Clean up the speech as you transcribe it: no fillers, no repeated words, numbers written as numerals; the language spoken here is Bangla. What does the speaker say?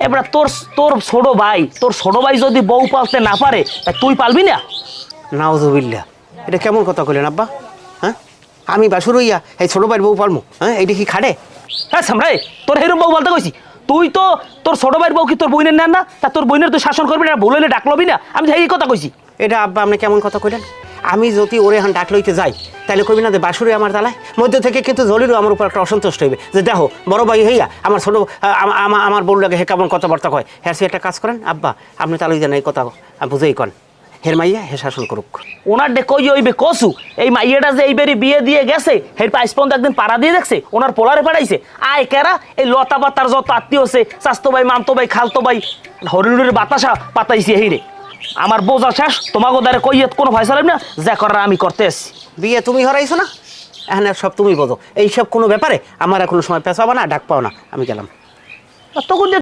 এবার তোর তোর ছোট ভাই যদি বউ পালতে না পারে তা তুই পালবি না? নাউজুবিল্লাহ, এটা কেমন কথা কইলেন আব্বা? হ্যাঁ, আমি বাসুর হইয়া এই ছোট ভাইয়ের বউ পালমু? হ্যাঁ, এইটা কি খাড়ে? হ্যাঁ সামরাই, তোর হেরম বউ বলতে কইছি। তুই তো তোর ছোট ভাইয়ের বউ কি তোর বইনের নেন না? তা তোর বইনের তুই শাসন করবি না, ভুল হইলে ডাকলবি না? আমি এই কথা কইছি। এটা আব্বা আপনি কেমন কথা কইলেন? আমি যদি ওরে এখন ডাক লইতে যাই তাহলে কইবি না যে বাসুরে আমার দালায়? মধ্যে থেকে কিন্তু জলিরও আমার উপর একটা অসন্তুষ্ট হইবে যে দেখো বড় ভাই হইয়া আমার ছোট আমার বউ লাগে হে কেমন কথাবার্তা কয়। হ্যাঁ, একটা কাজ করেন আব্বা, আপনি তাহলে জানেন এই কথা বুঝেই কন, হের মাইয়া হে শাসন করুক। ওনার ডে কই হইবে কসু? এই মাইয়াটা যে এইবারই বিয়ে দিয়ে গেছে, হের পাইসপন্দ একদিন পাড়া দিয়ে দেখছে, ওনার পোলারে পাঠাইছে। আয় কেরা এই লতা পাতার যত আত্মীয় আছে, চাস্তো ভাই, মামতো ভাই, খালতো ভাই, হরিণুরের বাতাসা পাতাইছে হেইরে। আমার বোঝা শেষ, তোমাকে দ্বারা কইয়ে কোনো ফয়সালা না, যা করার আমি করতে আসছি। বিয়ে তুমি হরাইছো না, এখন সব তুমি বোঝো। এইসব কোনো ব্যাপারে আমার আর কোনো সময় পেঁচাবো না, ডাক পাও না, আমি গেলাম। তখন